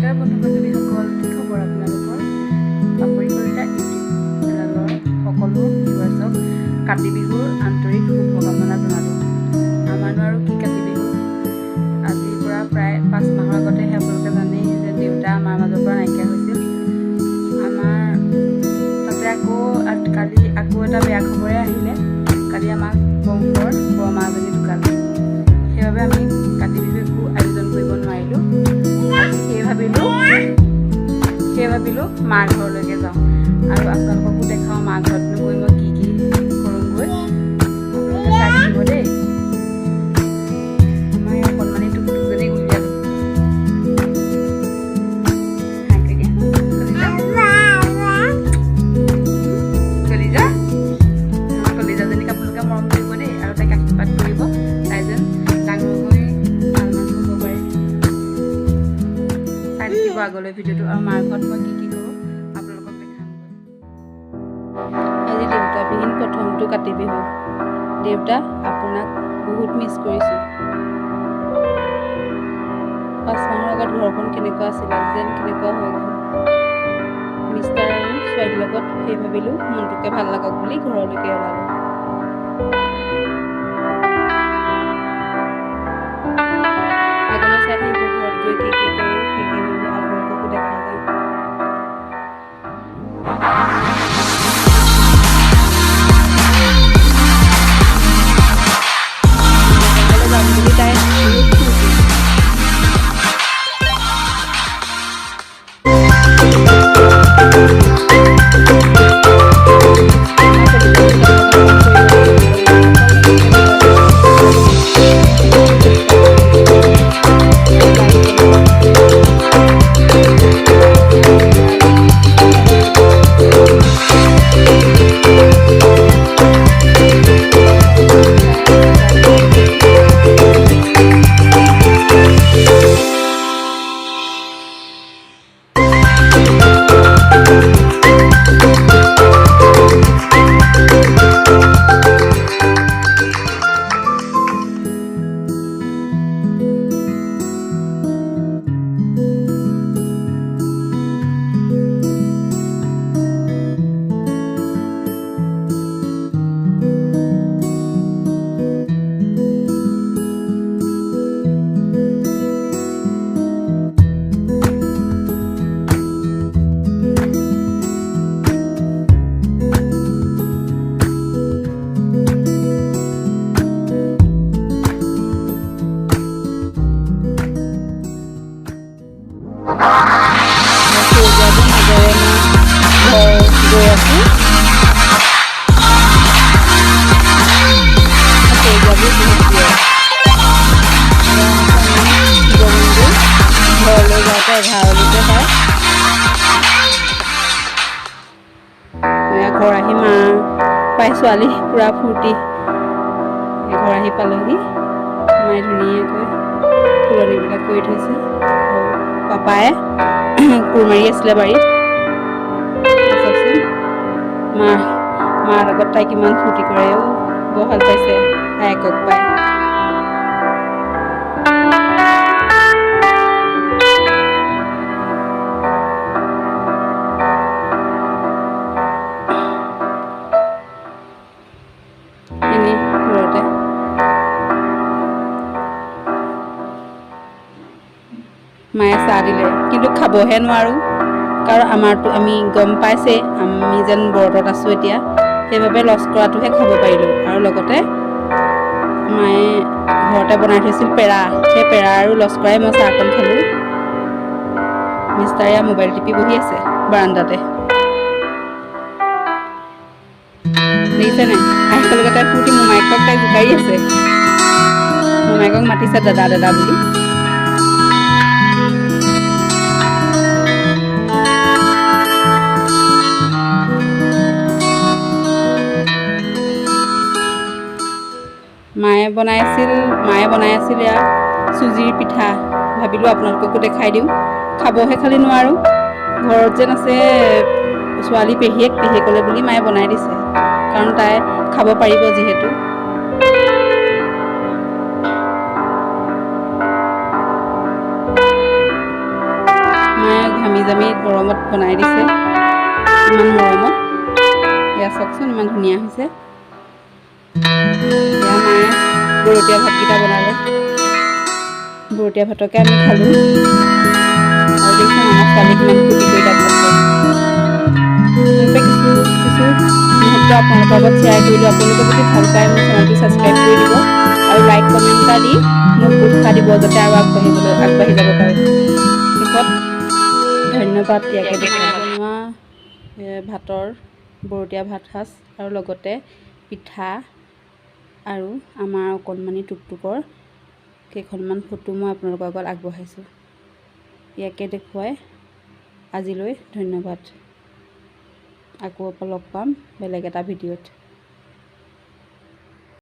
নমস্কাৰ বন্ধু-বান্ধৱীসকল, কি খবৰ আপোনালোকৰ? পাপৰি কলিতা ইউটিউব চেনেলৰ সকলো ভিউৱাৰ্ছক কাতি বিহুৰ আন্তৰিক শুভকামনা জনালোঁ। আমাৰনো আৰু কি কাতি বিহু, আজিৰ পৰা প্ৰায় 5 মাহৰ আগতেহে আপোনালোকে জানেই যে দেউতা আমাৰ মাজৰ পৰা নাইকিয়া হৈছিল। আমাৰ তাতে কালি আকৌ এটা বেয়া খবৰে আহিলে। কালি আমাক বংশৰ বৰমা এজনী ঢুকালে। সেইবাবে আমি কাতি বিহু একো আয়োজন কৰিব নোৱাৰিলোঁ। সেই ভাবিলোঁ মাৰ ঘৰলৈকে যাওঁ আৰু আপোনালোককো দেখাওঁ মাৰ ঘৰতনো গৈ মই কি কি কৰোঁগৈ। আপোনালোকে চাই থাকিব দেই। আমাৰ এই অকণমানি টুকটুকজনী উলিয়ালোঁ। কলিজাজনীক আপোনালোকে মৰম কৰিব দেই আৰু তাইক আশীৰ্বাদ কৰিব। তাই যেন ডাঙৰ হৈ ভাল মানুহ হ'ব পাৰে। চাই থাকিব আগলৈ ভিডিঅ'টো আৰু মাৰ ঘৰত মই কি কি কৰোঁ আপোনালোকক দেখাম। আজি দেউতাবিহীন প্ৰথমটো কাতি বিহু। দেউতা, আপোনাক বহুত মিছ কৰিছোঁ। 5 মাহৰ আগত ঘৰখন কেনেকুৱা আছিল, আজি যেন কেনেকুৱা হৈ গ'ল। মিষ্টাৰ আৰু ছোৱালীৰ লগত সেই ভাবিলোঁ মনটোকে ভাল লাগক বুলি ঘৰলৈকে ওলালোঁ। আগলৈ চাই থাকিব ঘৰত গৈ কি কি কৰোঁ, কি কি মেলোঁ আপোনালোককো দেখাই যাম। যাম বুলি তাই গৈ আছোঁ। ঘৰলৈ যাওঁতে 11 পায়। ঘৰ আহি মা পাই ছোৱালী পূৰা ফূৰ্তি। ঘৰ আহি পালোহি। মায়ে ধুনীয়াকৈ ফুলনিবিলাক কৰি থৈছে আৰু পাপাই কোৰ মাৰি আছিলে বাৰীত। মাৰ লগত তাই কিমান ফূৰ্তি কৰে। বৰ ভাল পাইছে তাইকক পাই। এনেই ঘৰতে মায়ে চাহ দিলে, কিন্তু খাবহে নোৱাৰোঁ। কাৰণ আমি গম পাইছে আমি যেন ব্ৰতত আছোঁ এতিয়া, সেইবাবে লস্কৰাটোহে খাব পাৰিলোঁ। আৰু লগতে মায়ে ঘৰতে বনাই থৈছিল পেৰা, সেই পেৰা আৰু লস্কৰাই মই চাহকণ খালোঁ। মিষ্টাৰে মোবাইল টিপি বহি আছে বাৰান্দাতে। দেখিছে নাই, আহিবলৈকে তাই ফূৰ্তি। মোমায়েকক তাই জোকাৰি আছে। মোমায়েকক মাতিছে দাদা দাদা বুলি। মায়ে বনাই আছিল এয়া চুজিৰ পিঠা। ভাবিলোঁ আপোনালোককো দেখাই দিওঁ। খাবহে খালি নোৱাৰোঁ। ঘৰত যেন আছে ছোৱালী পেহীয়েকলে বুলি মায়ে বনাই দিছে, কাৰণ তাই খাব পাৰিব যিহেতু। জামি জামি গৰমত বনাই দিছে ইমান মৰমত। এয়া চাওকচোন ইমান ধুনীয়া হৈছে। এয়া মায়ে বৰতীয়া ভাতকেইটা বনালে। বৰতীয়া ভাতকে আমি খালোঁ। আৰু দেখিছোঁ আমাৰ ছোৱালী কিমান ফূৰ্তি কৰি তাত ভাত খাইছে। কিছু মুহূৰ্ত আপোনালোকৰ লগত শ্বেয়াৰ কৰিলোঁ। আপোনালোকে যদি ভাল পায় মোৰ চেনেলটো ছাবস্ক্ৰাইব কৰি দিব আৰু লাইক কমেণ্ট এটা দি মোক উৎসাহ দিব যাতে আৰু আগবাঢ়ি যাব পাৰোঁ। শেষত ধন্যবাদ ইয়াকে দেখুৱাই বনোৱা ভাতৰ বৰতীয়া ভাত সাজ আৰু লগতে পিঠা আৰু আমাৰ অকণমানি টুকটুকৰ কেইখনমান ফটো মই আপোনালোকৰ আগত আগবঢ়াইছোঁ। ইয়াকে দেখুৱাই আজিলৈ ধন্যবাদ। আকৌ লগ পাম বেলেগ এটা ভিডিঅ'ত।